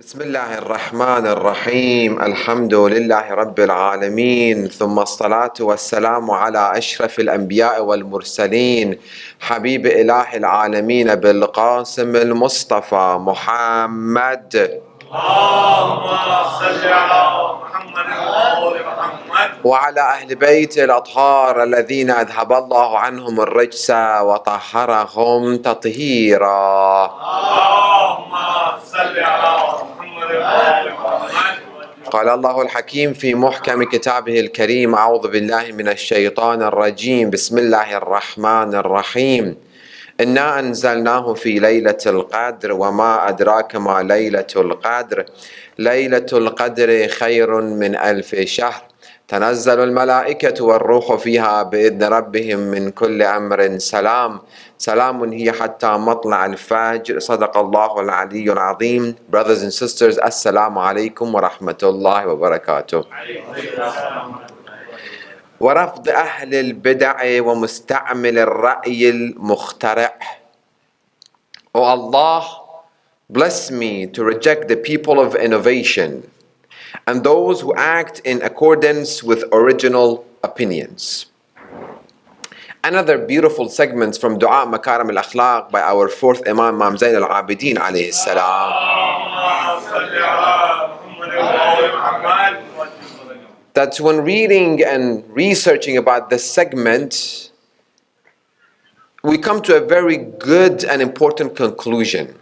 بسم الله الرحمن الرحيم الحمد لله رب العالمين ثم الصلاة والسلام على أشرف الأنبياء والمرسلين حبيب إله العالمين بالقاسم المصطفى محمد اللهم صل على محمد وآل محمد وعلى أهل بيت الأطهار الذين أذهب الله عنهم الرجس وطهرهم تطهيرا. اللهم صل على محمد وآل محمد. قال الله الحكيم في محكم كتابه الكريم: أعوذ بالله من الشيطان الرجيم، بسم الله الرحمن الرحيم. إنا أنزلناه في ليلة القدر وما أدراك ما ليلة القدر. ليلة القدر خير من 1000 شهر. تنزل الملائكة والروح فيها بإذن ربهم من كل أمر سلام. سلام هي حتى مطلع الفجر. صدق الله العلي العظيم. Brothers and sisters, السلام عليكم ورحمة الله وبركاته. ورفض أهل البدع ومستعمل الرأي المخترع. Oh Allah, bless me to reject the people of innovation and those who act in accordance with original opinions. Another beautiful segment from Dua Makarimul Akhlaq by our fourth Imam, Imam Zain al-Abidin alayhi salam. That when reading and researching about this segment, we come to a very good and important conclusion.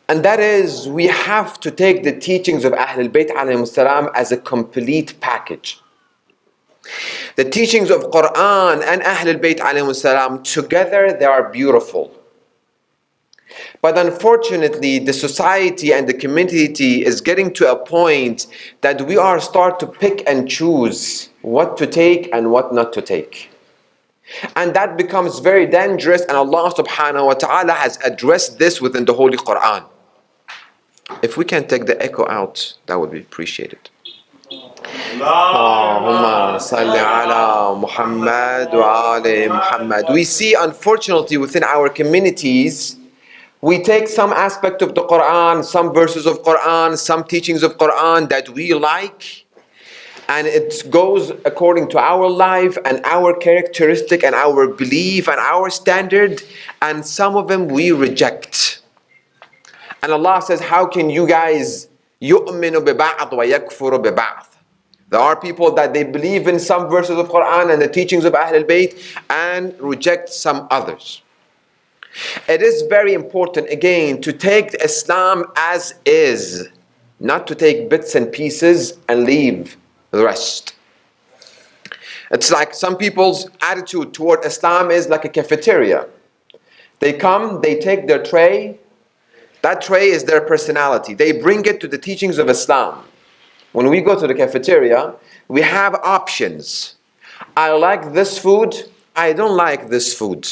And that is, we have to take the teachings of Ahlul Bayt alayhim salam as a complete package. The teachings of Quran and Ahlul Bayt alayhim salam together, they are beautiful. But unfortunately, the society and the community is getting to a point that we are start to pick and choose what to take and what not to take. And that becomes very dangerous, and Allah subhanahu wa ta'ala has addressed this within the Holy Quran. If we can take the echo out, that would be appreciated. Allahumma salli ala Muhammad wa ali Muhammad. We see, unfortunately, within our communities, we take some aspect of the Quran, some verses of Quran, some teachings of Quran that we like, and it goes according to our life and our characteristic and our belief and our standard, and some of them we reject. And Allah says, how can you guys يُؤْمِنُ بِبَعْض وَيَكْفُرُ بِبَعْض? There are people that they believe in some verses of Quran and the teachings of Ahlul Bayt and reject some others. It is very important, again, to take Islam as is, not to take bits and pieces and leave the rest. It's like some people's attitude toward Islam is like a cafeteria. They come, they take their tray. That tray is their personality. They bring it to the teachings of Islam. When we go to the cafeteria, we have options. I like this food, I don't like this food.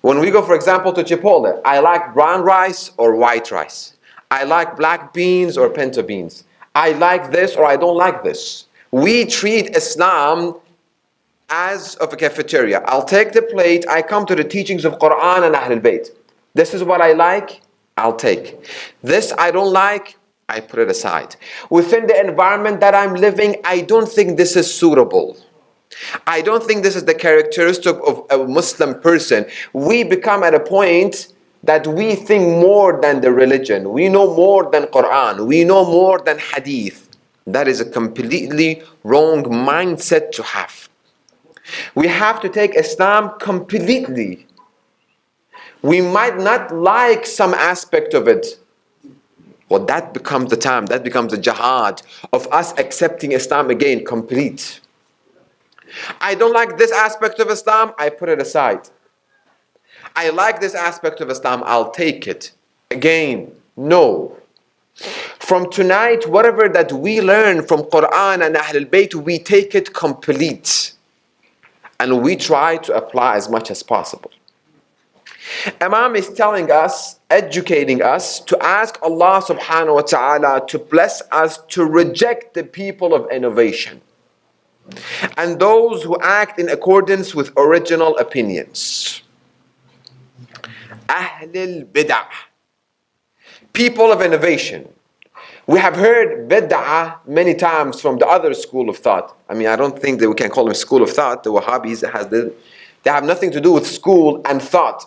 When we go, for example, to Chipotle, I like brown rice or white rice. I like black beans or pinto beans. I like this or I don't like this. We treat Islam as of a cafeteria. I'll take the plate, I come to the teachings of Quran and Ahlul Bayt. This is what I like, I'll take. This I don't like, I put it aside. Within the environment that I'm living, I don't think this is suitable. I don't think this is the characteristic of a Muslim person. We become at a point that we think more than the religion. We know more than Quran. We know more than Hadith. That is a completely wrong mindset to have. We have to take Islam completely. We might not like some aspect of it. Well, that becomes the time, that becomes the jihad of us accepting Islam again, complete. I don't like this aspect of Islam, I put it aside. I like this aspect of Islam, I'll take it. Again, no. From tonight, whatever that we learn from Quran and Ahlul Bayt, we take it complete. And we try to apply as much as possible. Imam is telling us, educating us, to ask Allah subhanahu wa ta'ala to bless us to reject the people of innovation and those who act in accordance with original opinions. Ahlul Bid'ah. People of innovation. We have heard bid'ah many times from the other school of thought. I mean, I don't think that we can call them school of thought. The Wahhabis they have nothing to do with school and thought.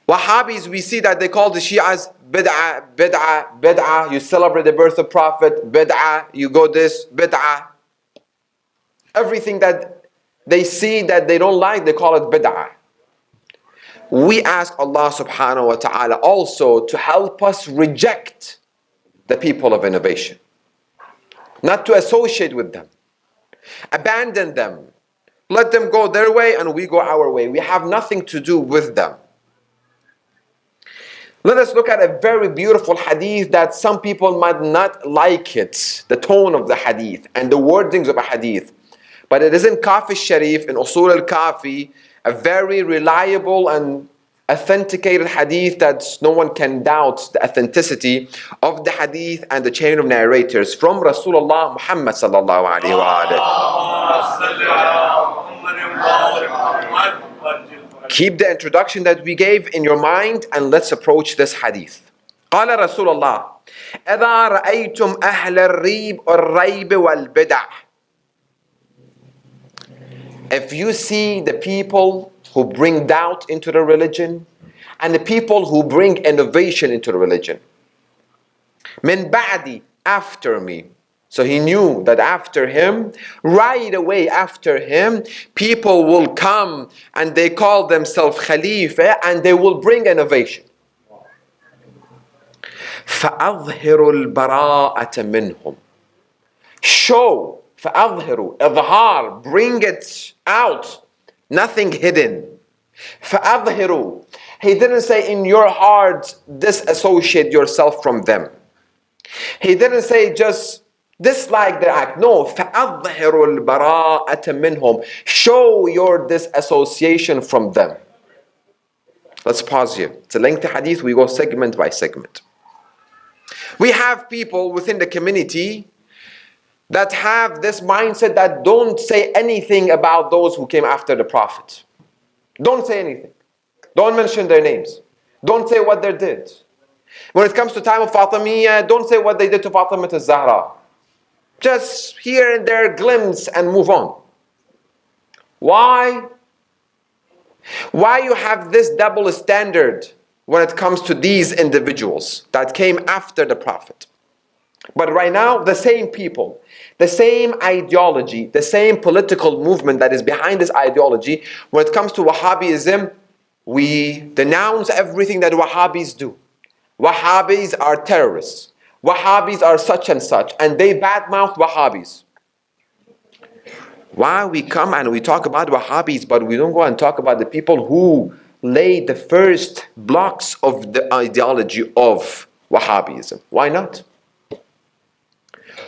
Wahhabis, we see that they call the Shias bid'ah, bid'ah, bid'ah. You celebrate the birth of Prophet, bid'ah. You go this, bid'ah. Everything that they see that they don't like, they call it bid'ah. We ask Allah subhanahu wa ta'ala also to help us reject the people of innovation. Not to associate with them. Abandon them. Let them go their way and we go our way. We have nothing to do with them. Let us look at a very beautiful hadith that some people might not like it, the tone of the hadith and the wordings of a hadith. But it is in Kafi Sharif, in Usul al-Kafi, a very reliable and authenticated hadith that no one can doubt the authenticity of the hadith and the chain of narrators from Rasulullah Muhammad sallallahu alaihi wasallam. Keep the introduction that we gave in your mind and let's approach this hadith. قال رسول الله إذا رأيتم أهل الريب والريب والبدع. If you see the people who bring doubt into the religion and the people who bring innovation into the religion. من بعدي, after me. So he knew that after him, right away after him, people will come and they call themselves Khalifa and they will bring innovation. فَأَظْهِرُ الْبَرَاءَةَ مِنْهُمْ. Show, فَأَظْهِرُ, إظهار, bring it out, nothing hidden. فَأَظْهِرُ. He didn't say in your heart disassociate yourself from them. He didn't say just dislike their act. No, فَأَظْهِرُ الْبَرَاءَةَ مِنْهُمْ. Show your disassociation from them. Let's pause here. It's a lengthy hadith. We go segment by segment. We have people within the community that have this mindset that don't say anything about those who came after the Prophet. Don't say anything. Don't mention their names. Don't say what they did. When it comes to time of Fatimiyya, don't say what they did to Fatima al-Zahra. Just here and there glimpse and move on. Why? Why you have this double standard when it comes to these individuals that came after the Prophet? But right now, the same people, the same ideology, the same political movement that is behind this ideology, when it comes to Wahhabism, we denounce everything that Wahhabis do. Wahhabis are terrorists. Wahhabis are such and such, and they badmouth Wahhabis. Why we come and we talk about Wahhabis, but we don't go and talk about the people who laid the first blocks of the ideology of Wahhabism? Why not?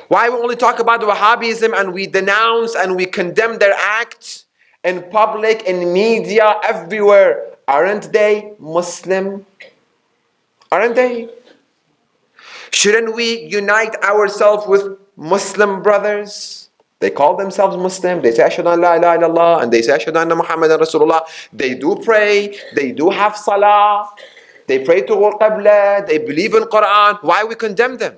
Why we only talk about Wahhabism and we denounce and we condemn their acts in public, in media, everywhere? Aren't they Muslim? Aren't they? Shouldn't we unite ourselves with Muslim brothers? They call themselves Muslim. They say Ashhadu an la ilaha illallah and they say Ashhadu anna Muhammadan Rasulullah. They do pray. They do have salah. They pray to Qibla. They believe in Quran. Why we condemn them?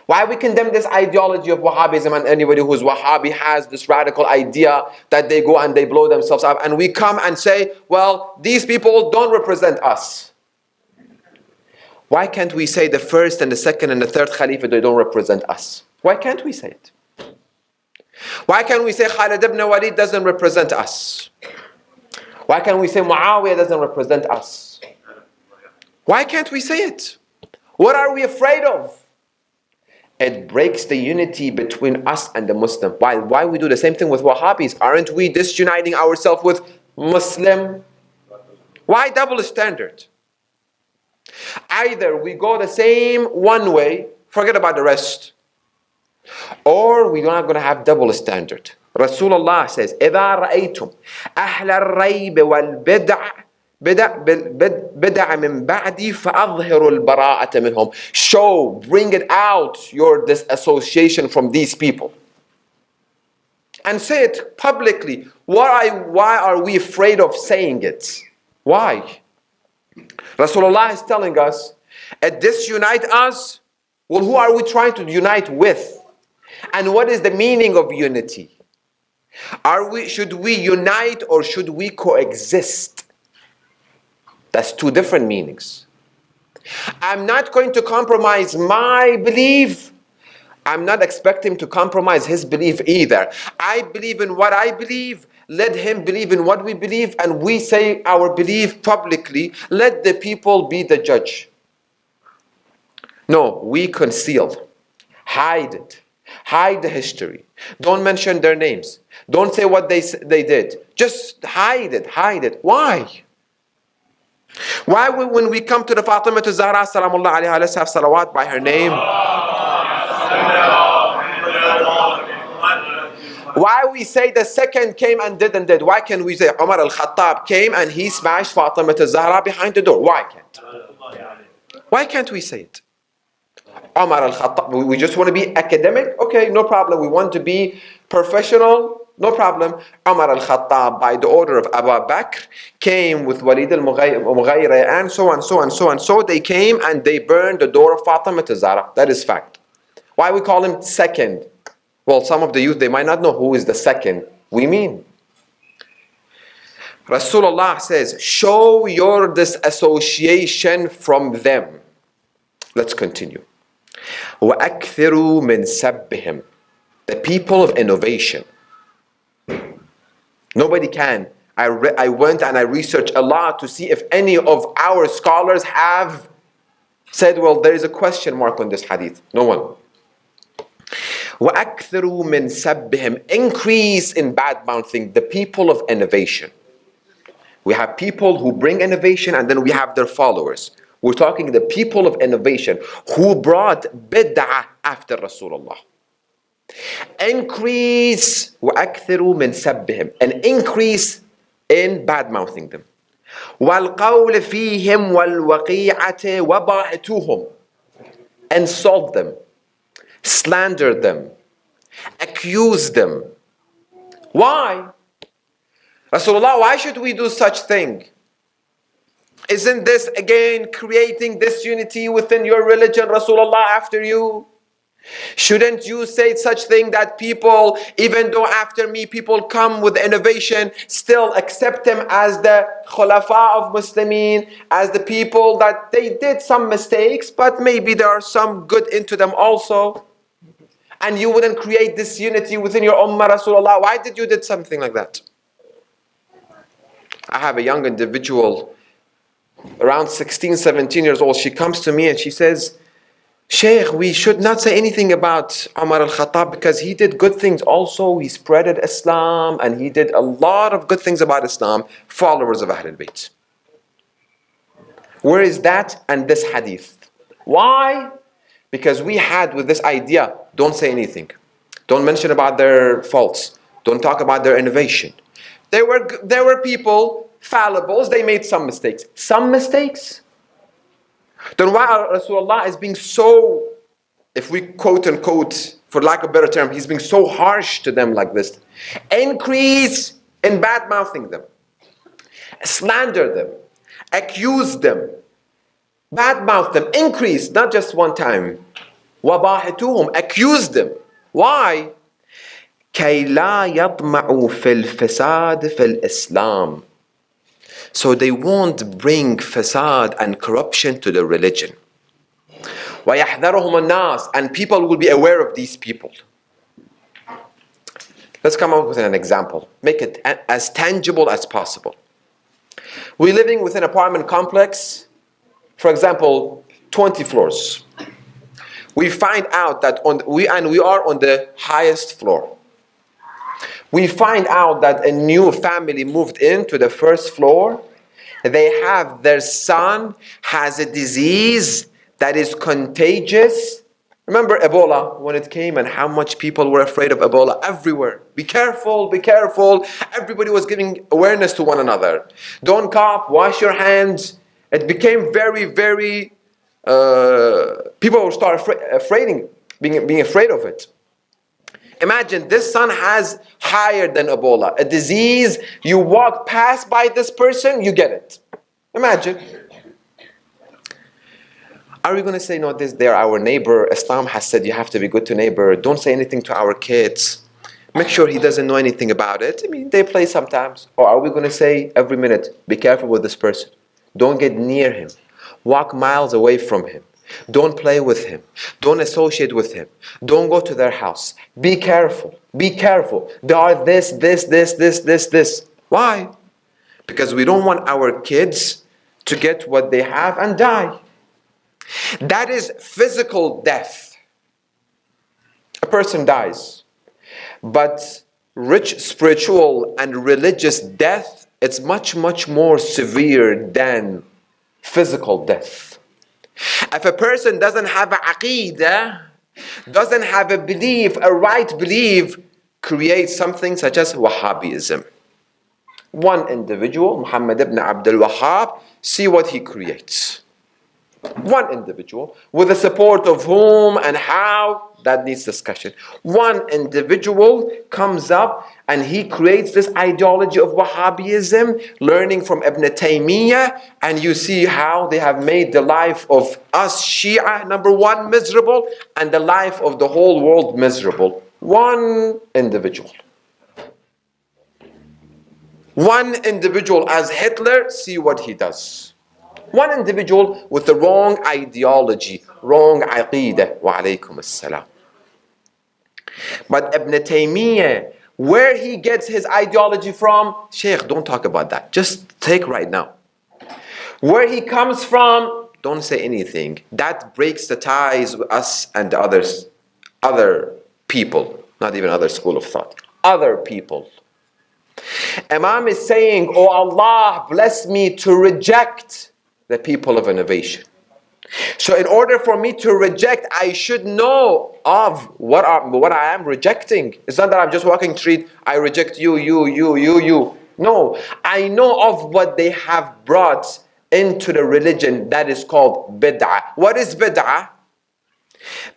Why we condemn this ideology of Wahhabism, and anybody who's Wahhabi has this radical idea that they go and they blow themselves up, and we come and say, well, these people don't represent us. Why can't we say the first and the second and the third Khalifa, they don't represent us? Why can't we say it? Why can't we say Khalid ibn Walid doesn't represent us? Why can't we say Muawiyah doesn't represent us? Why can't we say it? What are we afraid of? It breaks the unity between us and the Muslim. Why we do the same thing with Wahhabis? Aren't we disuniting ourselves with Muslim? Why double standard? Either we go the same one way, forget about the rest, or we're not going to have double standard. Rasulullah says, إِذَا رَأَيْتُمْ أَهْلَ الرَّيْبِ وَالْبِدْعِ بدع من بعدي فأظهروا البراءة منهم. Show, bring it out, your disassociation from these people. And say it publicly. Why are we afraid of saying it? Why? Rasulullah is telling us, disunite us. Well, who are we trying to unite with? And what is the meaning of unity? Should we unite or should we coexist? That's two different meanings. I'm not going to compromise my belief. I'm not expecting him to compromise his belief either. I believe in what I believe. Let him believe in what we believe, and we say our belief publicly. Let the people be the judge. No, we conceal. Hide it. Hide the history. Don't mention their names. Don't say what they did. Just hide it. Hide it. Why? Why when we come to the Fatima to Zahra, salamullah alayha, let's have salawat by her name? Why we say the second came and did? Why can we say Umar al-Khattab came and he smashed Fatima to Zahra behind the door? Why can't? Why can't we say it? Umar al-Khattab, we just want to be academic? Okay, no problem. We want to be professional? No problem. Umar al-Khattab, by the order of Abu Bakr, came with Walid al-Mughayra and so on, so on, so on. So they came and they burned the door of Fatima to Zahra. That is fact. Why we call him second? Well, some of the youth, they might not know who is the second. We mean. Rasulullah says, show your disassociation from them. Let's continue. وَأَكْثِرُوا مِنْ سَبِّهِمْ. The people of innovation. Nobody can. I went and I researched a lot to see if any of our scholars have said, well, there is a question mark on this hadith. No one. وَأَكْثِرُوا مِنْ سَبِّهِمْ. Increase in bad mouthing. The people of innovation. We have people who bring innovation and then we have their followers. We're talking the people of innovation who brought bid'ah after Rasulullah. Increase وَأَكْثِرُوا مِنْ سَبِّهِمْ. An increase in bad-mouthing them. وَالْقَوْلِ فِيهِمْ وَالْوَقِيعَةِ وَبَاعِتُوهُمْ. Insult them. Slander them. Accuse them. Why? Rasulullah, why should we do such thing? Isn't this again creating disunity within your religion, Rasulullah, after you? Shouldn't you say such thing that people, even though after me people come with innovation, still accept them as the khulafa of Muslimin, as the people that they did some mistakes, but maybe there are some good into them also? And you wouldn't create disunity within your ummah, Rasulullah. Why did you did something like that? I have a young individual around 16, 17 years old. She comes to me and she says, Sheikh, we should not say anything about Umar al-Khattab because he did good things also. He spreaded Islam and he did a lot of good things about Islam. Followers of Ahlul Bayt. Where is that and this hadith? Why? Because we had with this idea, don't say anything. Don't mention about their faults. Don't talk about their innovation. There were people, fallibles, they made some mistakes. Some mistakes? Then why Rasulullah is being so, if we quote unquote, for lack of a better term, he's being so harsh to them like this. Increase in bad mouthing them. Slander them. Accuse them. Bad mouth them. Increase, not just one time. وَبَاحِتُوهُمْ. Accuse them. Why? كَيْ لَا يَطْمَعُوا فِي الْفَسَادِ فِي الْإِسْلَامِ. So they won't bring fasad and corruption to the religion. وَيَحْذَرُهُمُ النَّاسِ. And people will be aware of these people. Let's come up with an example. Make it as tangible as possible. We're living within an apartment complex, for example, 20 floors. We find out that we are on the highest floor. We find out that a new family moved into the first floor. They have their son has a disease that is contagious. Remember Ebola when it came and how much people were afraid of Ebola everywhere. Be careful, be careful. Everybody was giving awareness to one another. Don't cough, wash your hands. It became very, very, people will start being afraid of it. Imagine this son has higher than Ebola, a disease. You walk past by this person, you get it. Imagine. Are we going to say, no, they're our neighbor. Islam has said you have to be good to neighbor. Don't say anything to our kids. Make sure he doesn't know anything about it. I mean, they play sometimes. Or are we going to say every minute, be careful with this person. Don't get near him. Walk miles away from him. Don't play with him. Don't associate with him. Don't go to their house. Be careful. Be careful. They are this. Why? Because we don't want our kids to get what they have and die. That is physical death. A person dies. But rich spiritual and religious death, it's much, much more severe than physical death. If a person doesn't have a aqeedah, doesn't have a belief, a right belief, creates something such as Wahhabism. One individual, Muhammad ibn Abdul Wahhab, see what he creates. One individual, with the support of whom and how, that needs discussion. One individual comes up and he creates this ideology of Wahhabism, learning from Ibn Taymiyyah, and you see how they have made the life of us Shia, number one, miserable, and the life of the whole world miserable. One individual. One individual as Hitler, see what he does. One individual with the wrong ideology, wrong aqeedah. Wa alaykum as-salam. But Ibn Taymiyyah, where he gets his ideology from, Sheikh, don't talk about that. Just take right now. Where he comes from, don't say anything. That breaks the ties with us and others, other people, not even other school of thought, other people. Imam is saying, oh Allah, bless me to reject the people of innovation. So in order for me to reject, I should know of what I am rejecting. It's not that I'm just walking the street, I reject you. No, I know of what they have brought into the religion that is called bid'ah. What is bid'ah?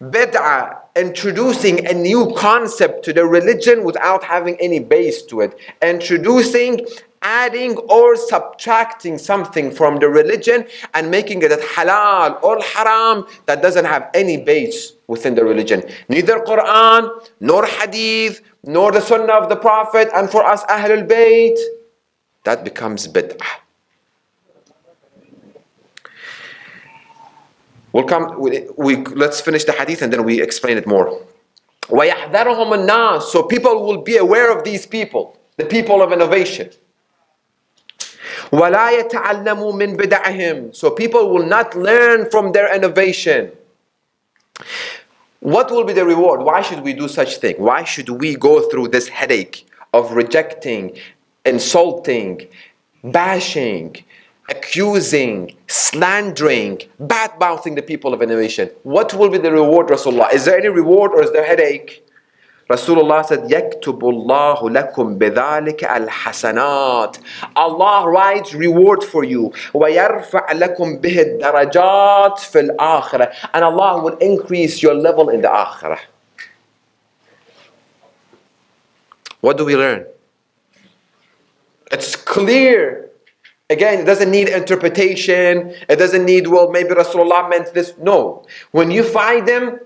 Bid'ah, introducing a new concept to the religion without having any base to it. Introducing, adding or subtracting something from the religion and making it halal or haram that doesn't have any base within the religion. Neither Quran, nor Hadith, nor the Sunnah of the Prophet, and for us Ahlul Bayt, that becomes bid'ah. Let's finish the hadith and then we explain it more. وَيَحْذَرُهُمُ النَّاسِ. So people will be aware of these people, the people of innovation. وَلَا يَتَعَلَّمُوا مِنْ بِدَعِهِمْ. So people will not learn from their innovation. What will be the reward? Why should we do such thing? Why should we go through this headache of rejecting, insulting, bashing, accusing, slandering, bad-mouthing the people of innovation? What will be the reward, Rasulullah? Is there any reward or is there headache? Rasulullah said, يَكْتُبُ اللَّهُ لَكُمْ بِذَلِكَ الْحَسَنَاتِ. Allah writes reward for you. وَيَرْفَعْ لَكُمْ بِهِ الدَّرَجَاتِ فِي الْآخِرَةِ. And Allah will increase your level in the akhirah. What do we learn? It's clear. Again, it doesn't need interpretation. It doesn't need, well, maybe Rasulullah meant this. No. When you find them,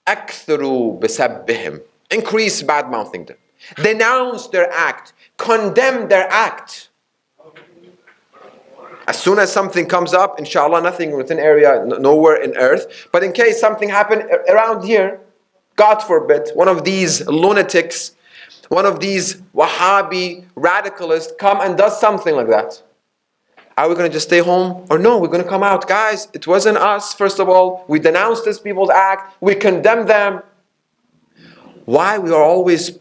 أَكْثَرُوا بِسَبِّهِمْ. Increase bad-mouthing them. Denounce their act. Condemn their act. As soon as something comes up, inshallah, nothing within area, nowhere in earth. But in case something happened around here, God forbid, one of these lunatics, one of these Wahhabi radicalists come and does something like that. Are we going to just stay home? Or no, we're going to come out. Guys, it wasn't us, first of all. We denounced this people's act. We condemn them. Why? We are always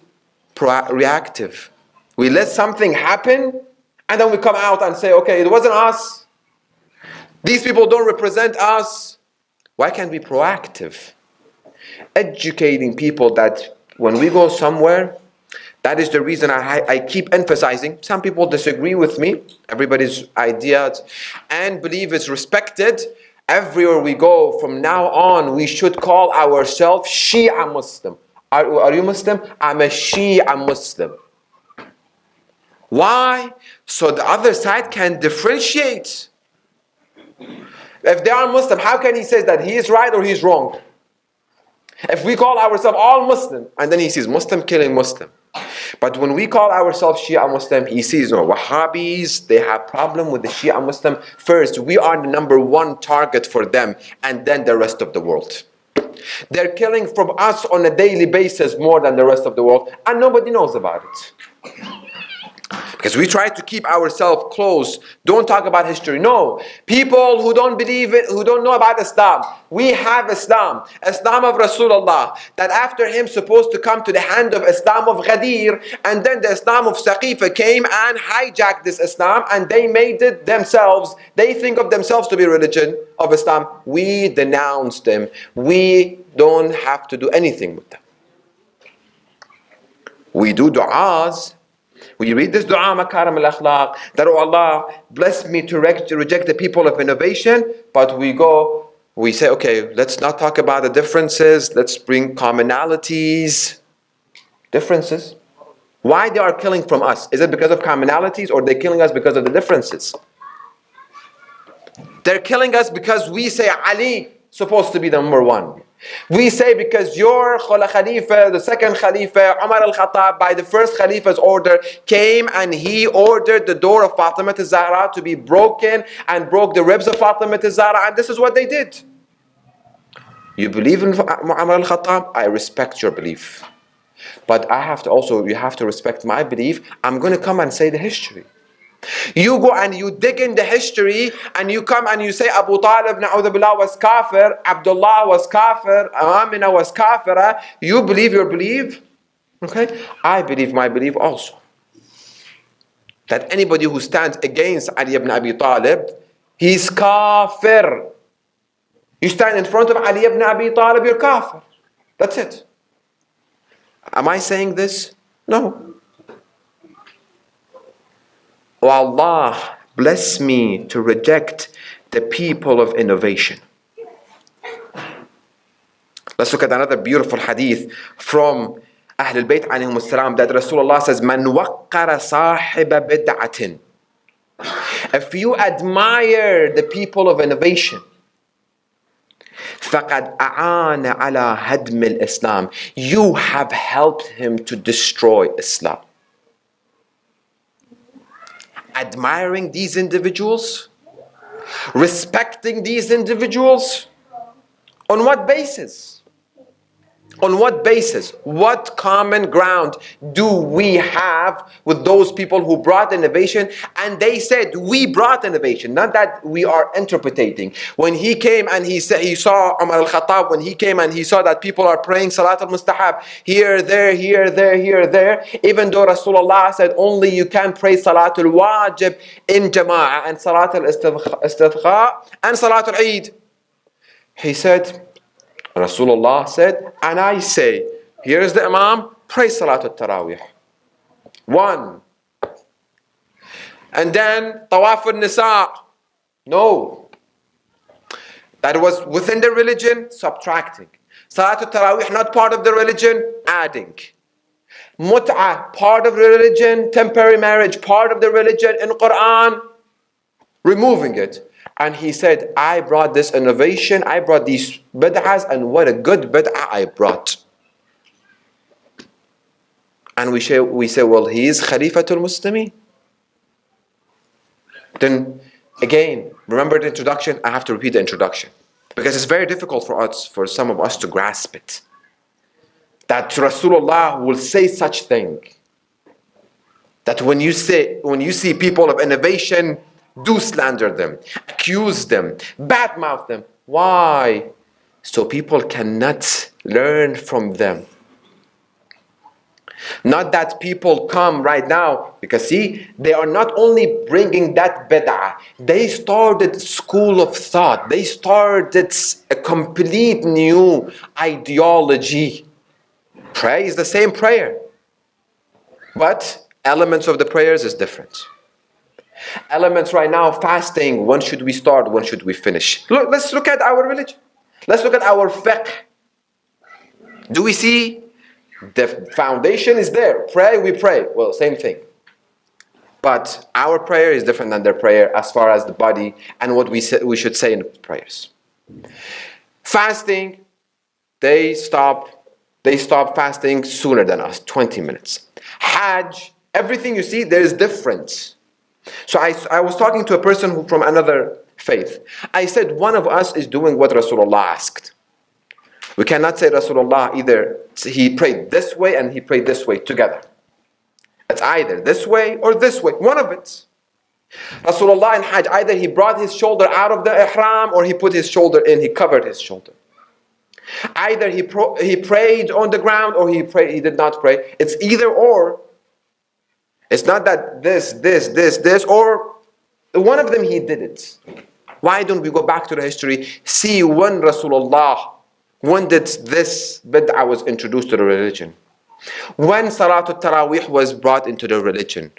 reactive. We let something happen, and then we come out and say, okay, it wasn't us. These people don't represent us. Why can't we be proactive? Educating people that when we go somewhere, that is the reason I keep emphasizing. Some people disagree with me. Everybody's ideas and belief is respected. Everywhere we go from now on, we should call ourselves Shia Muslim. Are you Muslim? I'm a Shia Muslim. Why? So the other side can differentiate. If they are Muslim, how can he say that he is right or he is wrong? If we call ourselves all Muslim, and then he sees Muslim killing Muslim. But when we call ourselves Shia Muslim, he sees, no, Wahhabis, they have problem with the Shia Muslim. First, we are the number one target for them, and then the rest of the world. They're killing from us on a daily basis more than the rest of the world, and nobody knows about it. Because we try to keep ourselves close. Don't talk about history. No. People who don't believe it, who don't know about Islam. We have Islam. Islam of Rasulullah. That after him supposed to come to the hand of Islam of Ghadir. And then the Islam of Saqifa came and hijacked this Islam. And they made it themselves. They think of themselves to be religion of Islam. We denounce them. We don't have to do anything with them. We do du'as. We read this dua, Makarimul Akhlaq, that, oh Allah, bless me to reject the people of innovation. But we say, okay, let's not talk about the differences. Let's bring commonalities. Differences. Why they are killing from us? Is it because of commonalities, or they're killing us because of the differences? They're killing us because we say Ali supposed to be the number one. We say because your Khalifa, the second Khalifa, Umar al-Khattab, by the first Khalifa's order, came and he ordered the door of Fatima al-Zahra to be broken and broke the ribs of Fatima al-Zahra, and this is what they did. You believe in Umar al-Khattab? I respect your belief. But you have to respect my belief. I'm going to come and say the history. You go and you dig in the history and you come and you say Abu Talib na'udhu billah was kafir, Abdullah was kafir, Amina was kafira. You believe your belief? Okay? I believe my belief also. That anybody who stands against Ali ibn Abi Talib, he's kafir. You stand in front of Ali ibn Abi Talib, you're kafir. That's it. Am I saying this? No. Oh Allah, bless me to reject the people of innovation. Let's look at another beautiful hadith from Ahlul Bayt alayhim salam, that Rasulullah says, Man waqqara sahiba bid'atin. If you admire the people of innovation, فَقَدْ أَعَانَ عَلَى هَدْمِ الْإِسْلَامِ, you have helped him to destroy Islam. Admiring these individuals, respecting these individuals, on what basis? On what basis? What common ground do we have with those people who brought innovation? And they said, we brought innovation, not that we are interpreting. When he came and he saw Umar al-Khattab, when he came and he saw that people are praying Salat al-Mustahab, here, there, even though Rasulullah said only you can pray Salat al-Wajib in Jama'ah and Salat al-Istithqa and Salat al-Eid. He said, Rasulullah said, and I say, here is the Imam, pray Salat al-Tarawih. One. And then Tawaf al-Nisa. No. That was within the religion, subtracting. Salat al-Tarawih, not part of the religion, adding. Mut'ah, part of the religion, temporary marriage, part of the religion, in Quran, removing it. And he said, I brought this innovation, I brought these bid'ahs, and what a good bid'ah I brought. And we say, well, he is Khalifatul Muslimin. Then, again, remember the introduction? I have to repeat the introduction. Because it's very difficult for some of us to grasp it. That Rasulullah will say such thing. That when you see people of innovation, do slander them, accuse them, badmouth them. Why? So people cannot learn from them. Not that people come right now, because see, they are not only bringing that bid'ah, they started school of thought, they started a complete new ideology. Prayer is the same prayer, but elements of the prayers is different. Elements right now, fasting, when should we start, when should we finish? Let's look at our religion. Let's look at our fiqh. Do we see the foundation is there? Pray, we pray. Well, same thing. But our prayer is different than their prayer as far as the body and what we should say in prayers. Fasting, they stop fasting sooner than us, 20 minutes. Hajj, everything you see, there is difference. So I was talking to a person from another faith. I said, one of us is doing what Rasulullah asked. We cannot say Rasulullah either he prayed this way and he prayed this way together. It's either this way or this way, one of it. Rasulullah in Hajj, either he brought his shoulder out of the ihram or he put his shoulder in, he covered his shoulder. Either he prayed on the ground or he did not pray. It's either or. It's not that this, or one of them he did it. Why don't we go back to the history, see when did this bid'ah was introduced to the religion? When Salatul Taraweeh was brought into the religion?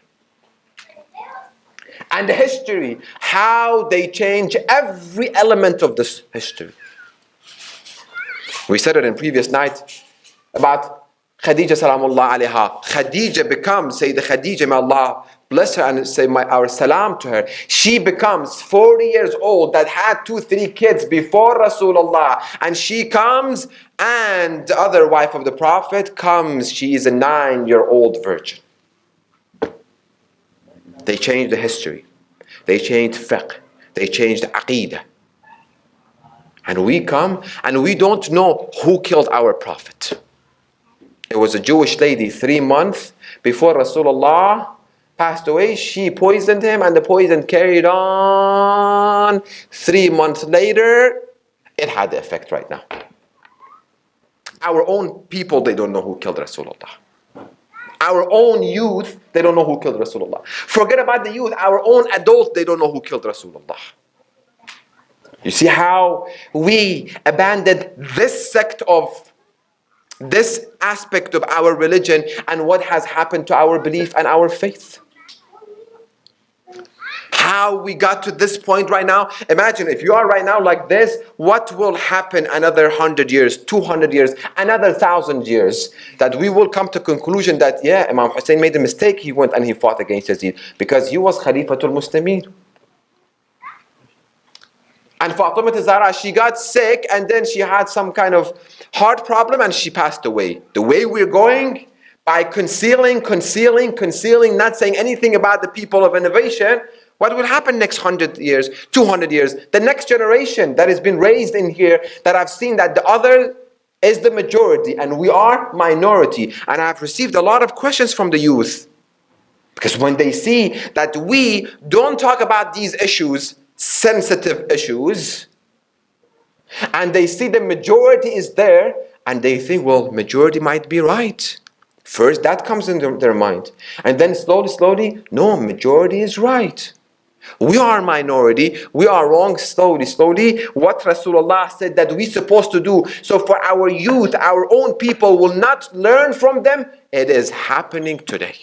And the history, how they change every element of this history. We said it in previous night about Khadija salamullah alayha. Khadija becomes, Sayyidah Khadija, may Allah bless her and say our salam to her. She becomes 40 years old that had 2-3 kids before Rasulullah. And she comes and the other wife of the Prophet comes. She is a 9-year-old virgin. They changed the history. They changed fiqh. They changed aqeedah. And we come and we don't know who killed our Prophet. It was a Jewish lady 3 months before Rasulullah passed away. She poisoned him and the poison carried on. 3 months later, it had the effect right now. Our own people, they don't know who killed Rasulullah. Our own youth, they don't know who killed Rasulullah. Forget about the youth, our own adults, they don't know who killed Rasulullah. You see how we abandoned this aspect of our religion and what has happened to our belief and our faith. How we got to this point right now. Imagine if you are right now like this, what will happen another 100 years, 200 years, another 1,000 years? That we will come to conclusion that, yeah, Imam Hussein made a mistake. He went and he fought against Yazid because he was Khalifatul Muslimin. And Fatima Zahra, she got sick and then she had some kind of heart problem and she passed away. The way we're going, by concealing, not saying anything about the people of innovation, what will happen next 100 years, 200 years? The next generation that has been raised in here, that I've seen that the other is the majority and we are minority. And I've received a lot of questions from the youth. Because when they see that we don't talk about these issues, sensitive issues, and they see the majority is there, and they think, well, majority might be right. First, that comes into their mind. And then slowly, no, majority is right. We are minority, we are wrong, slowly. What Rasulullah said that we're supposed to do. So for our youth, our own people will not learn from them. It is happening today.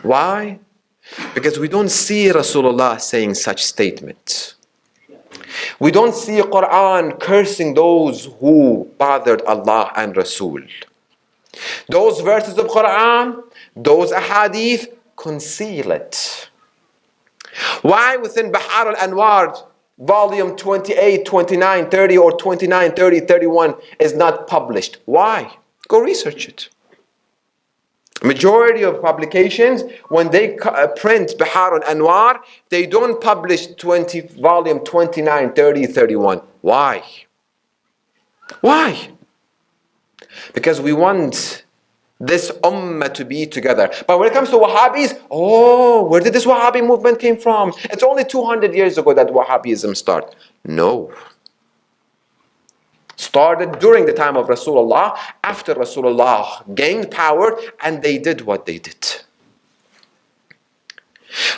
Why? Because we don't see Rasulullah saying such statements. We don't see Quran cursing those who bothered Allah and Rasul. Those verses of Quran, those ahadith, conceal it. Why within Bahar al-Anwar, volume 28, 29, 30 or 29, 30, 31 is not published? Why? Go research it. Majority of publications, when they print Bahar al-Anwar, they don't publish volume 29, 30, 31. Why? Why? Because we want this ummah to be together. But when it comes to Wahhabis, where did this Wahhabi movement came from? It's only 200 years ago that Wahhabism started. No. Started during the time of Rasulullah, after Rasulullah gained power, and they did what they did.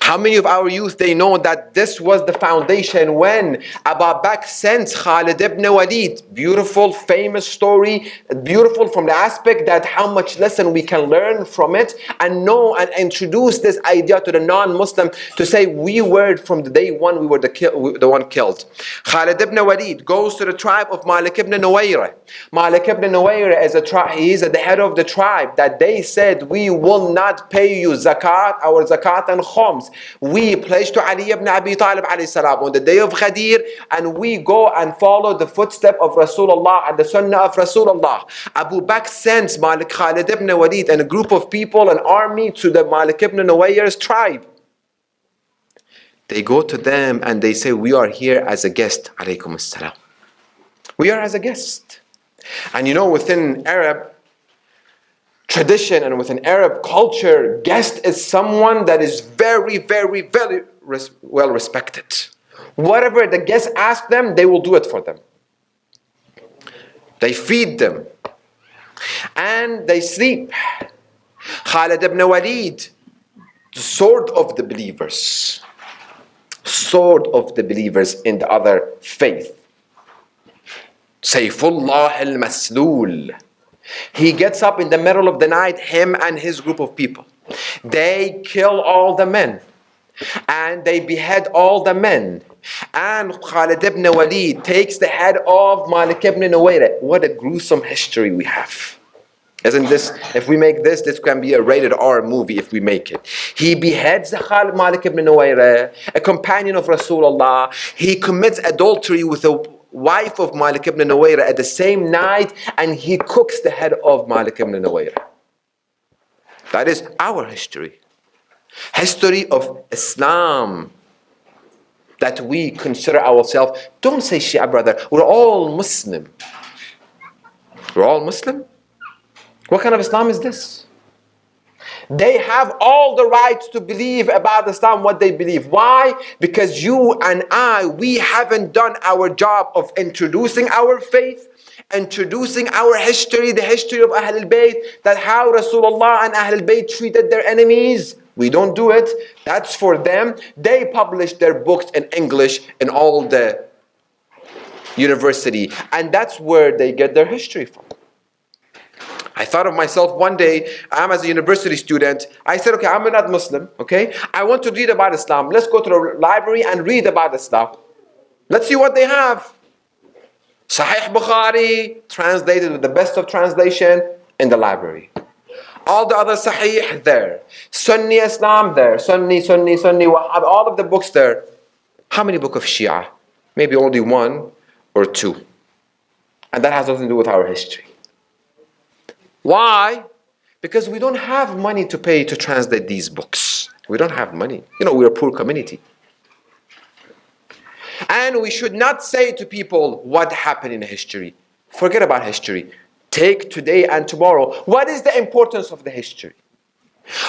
How many of our youth, they know that this was the foundation when Abu Bakr sent Khalid ibn Walid? Beautiful, famous story, beautiful from the aspect that how much lesson we can learn from it and know and introduce this idea to the non-Muslim to say we were from the day one, we were the one killed. Khalid ibn Walid goes to the tribe of Malik ibn Nuwayra. Malik ibn Nuwayra is he is at the head of the tribe that they said we will not pay you zakat, our zakat and khums. We pledge to Ali ibn Abi Talib alayhi salam on the day of Ghadir, and we go and follow the footstep of Rasulullah and the sunnah of Rasulullah. Abu Bakr sends Malik Khalid ibn Walid and a group of people, an army, to the Malik ibn Nuwayra's tribe. They go to them and they say, we are here as a guest. Alaykum as-salam. We are as a guest. And you know, within Arab tradition and within Arab culture, guest is someone that is very, very, very well respected. Whatever the guest asks them, they will do it for them. They feed them. And they sleep. Khalid ibn Walid, the sword of the believers. Sword of the believers in the other faith. Sayfullah al-Maslul. He gets up in the middle of the night, him and his group of people. They kill all the men. And they behead all the men. And Khalid ibn Walid takes the head of Malik ibn Nuwayra. What a gruesome history we have. Isn't this, if we make this, this can be a rated R movie if we make it. He beheads Khalid Malik ibn Nuwayra, a companion of Rasulullah. He commits adultery with a wife of Malik ibn Nuwayra at the same night, and he cooks the head of Malik ibn Nuwayra. That is our history. History of Islam that we consider ourselves. Don't say Shia, brother. We're all Muslim. We're all Muslim? What kind of Islam is this? They have all the right to believe about Islam what they believe. Why? Because you and I, we haven't done our job of introducing our faith, introducing our history, the history of Ahlul Bayt, that how Rasulullah and Ahlul Bayt treated their enemies. We don't do it. That's for them. They publish their books in English in all the university. And that's where they get their history from. I thought of myself one day, I'm as a university student, I said, okay, I'm not Muslim, okay? I want to read about Islam. Let's go to the library and read about Islam. Let's see what they have. Sahih Bukhari, translated with the best of translation in the library. All the other Sahih there. Sunni Islam there. Sunni, Wahhab, all of the books there. How many books of Shia? Maybe only one or two. And that has nothing to do with our history. Why? Because we don't have money to pay to translate these books. We don't have money. You know, we're a poor community. And we should not say to people what happened in history. Forget about history. Take today and tomorrow. What is the importance of the history?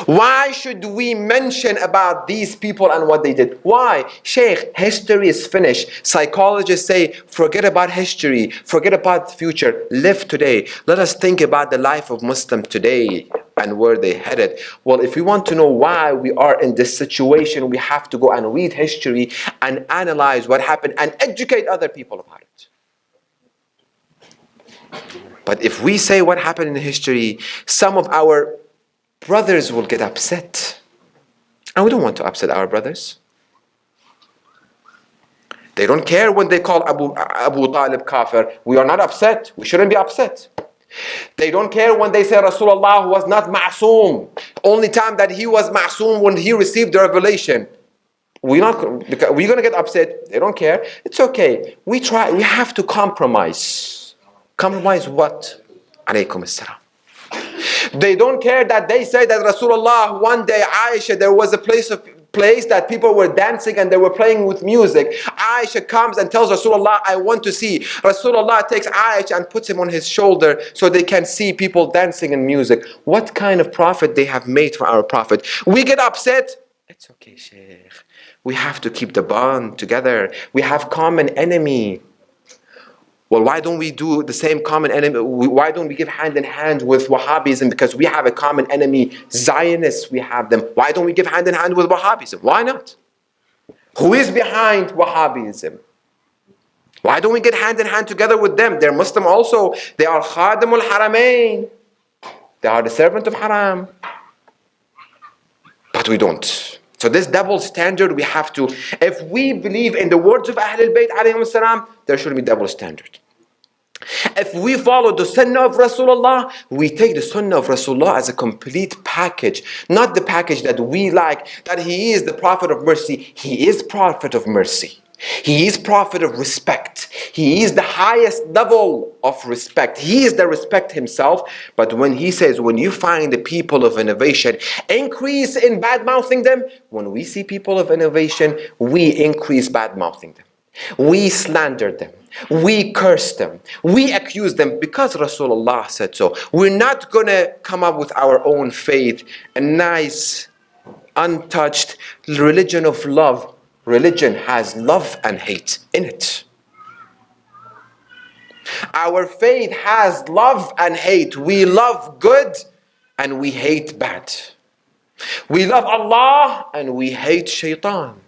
Why should we mention about these people and what they did? Why? Sheikh, history is finished. Psychologists say, forget about history. Forget about the future. Live today. Let us think about the life of Muslims today and where they headed. Well, if we want to know why we are in this situation, we have to go and read history and analyze what happened and educate other people about it. But if we say what happened in history, some of our brothers will get upset. And we don't want to upset our brothers. They don't care when they call Abu Talib kafir. We are not upset. We shouldn't be upset. They don't care when they say Rasulullah was not ma'soom. Only time that he was ma'soom when he received the revelation. We're going to get upset. They don't care. It's okay. We have to compromise. Compromise what? Alaykum as-salam. They don't care that they say that Rasulullah, one day Aisha, there was a place that people were dancing and they were playing with music. Aisha comes and tells Rasulullah, I want to see. Rasulullah takes Aisha and puts him on his shoulder so they can see people dancing and music. What kind of prophet they have made for our prophet? We get upset. It's okay, Sheikh. We have to keep the bond together. We have common enemy. Well, why don't we do the same common enemy? Why don't we give hand in hand with Wahhabism? Because we have a common enemy, Zionists, we have them. Why don't we give hand in hand with Wahhabism? Why not? Who is behind Wahhabism? Why don't we get hand in hand together with them? They're Muslim also. They are Khadimul Haramain. They are the servant of Haram. But we don't. So this double standard we have to, if we believe in the words of Ahlul Bayt alayhim salam, there should be double standard. If we follow the sunnah of Rasulullah, we take the sunnah of Rasulullah as a complete package. Not the package that we like, that he is the prophet of mercy. He is prophet of mercy. He is prophet of respect. He is the highest level of respect. He is the respect himself. But when he says, when you find the people of innovation, increase in bad-mouthing them, when we see people of innovation, we increase bad-mouthing them. We slander them. We curse them. We accuse them because Rasulullah said so. We're not going to come up with our own faith, a nice, untouched religion of love. Religion has love and hate in it. Our faith has love and hate. We love good and we hate bad. We love Allah and we hate shaitan.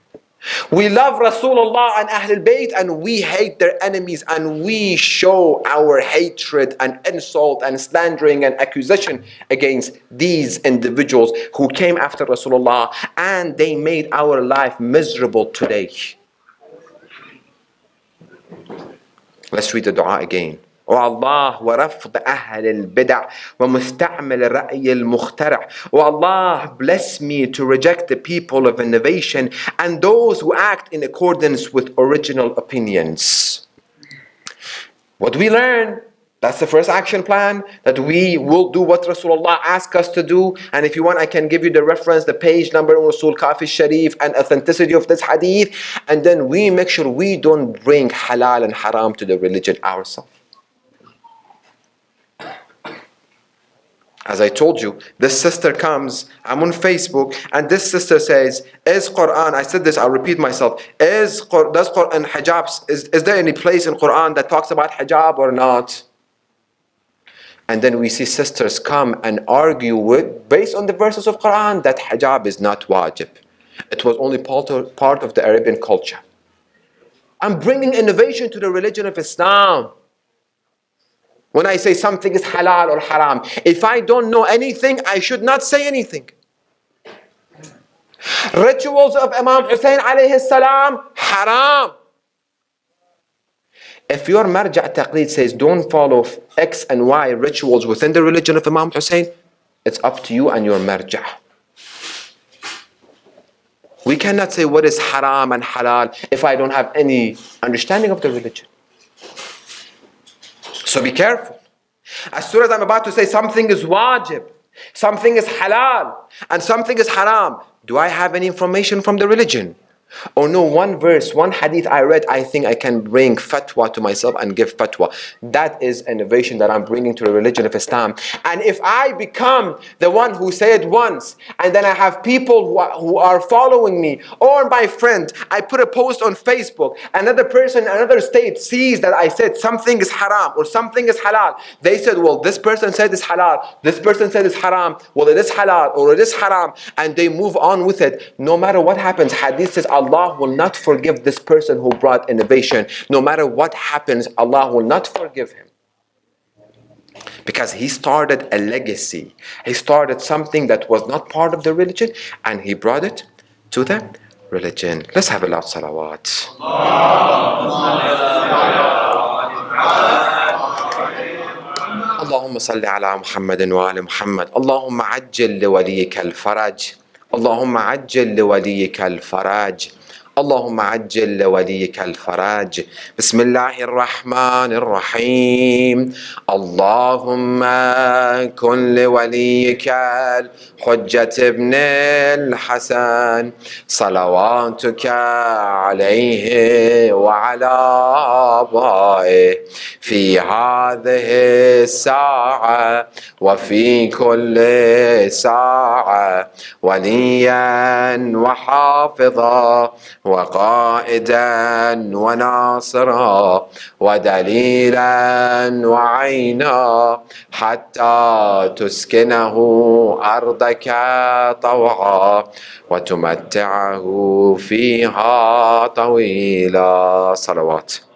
We love Rasulullah and Ahlul Bayt and we hate their enemies, and we show our hatred and insult and slandering and accusation against these individuals who came after Rasulullah, and they made our life miserable today. Let's read the dua again. O Allah, ورفض أهل البدع ومستعمل الرأي المخترع. O Allah, bless me to reject the people of innovation and those who act in accordance with original opinions. What we learn, that's the first action plan, that we will do what Rasulullah asked us to do. And if you want, I can give you the reference, the page number in Rasul Kafi Sharif, and authenticity of this hadith. And then we make sure we don't bring halal and haram to the religion ourselves. As I told you, this sister comes, I'm on Facebook, and this sister says, is Quran, I said this, I'll repeat myself, does Quran hijab, is there any place in Quran that talks about hijab or not? And then we see sisters come and argue based on the verses of Quran that hijab is not wajib. It was only part of the Arabian culture. I'm bringing innovation to the religion of Islam. When I say something is halal or haram, if I don't know anything, I should not say anything. Rituals of Imam Hussein alayhi salam, haram. If your marja' taqleed says don't follow X and Y rituals within the religion of Imam Hussein, it's up to you and your marja'. We cannot say what is haram and halal if I don't have any understanding of the religion. So be careful. As soon as I'm about to say something is wajib, something is halal, and something is haram, do I have any information from the religion? Oh no, one verse, one hadith I read, I think I can bring fatwa to myself and give fatwa. That is innovation that I'm bringing to the religion of Islam. And if I become the one who said once, and then I have people who are following me, or my friend, I put a post on Facebook, another person, another state sees that I said something is haram or something is halal. They said, well, this person said it's halal, this person said it's haram, well, it is halal or it is haram, and they move on with it. No matter what happens, hadith says Allah will not forgive this person who brought innovation. No matter what happens, Allah will not forgive him. Because he started a legacy. He started something that was not part of the religion, and he brought it to the religion. Let's have a loud salawat. اللهم صل على محمد وآل محمد. اللهم عجل لوليك الفرج. اللهم عجل لوليك الفرج. اللهم عجل لوليك الفرج. بسم الله الرحمن الرحيم. اللهم كن لوليك الحجة ابن الحسن صلواتك عليه وعلى آبائه في هذه الساعة وفي كل ساعة وليا وحافظا وقائدا وناصرا ودليلا وعينا حتى تسكنه أرضك طوعا وتمتعه فيها طويلا. صلوات.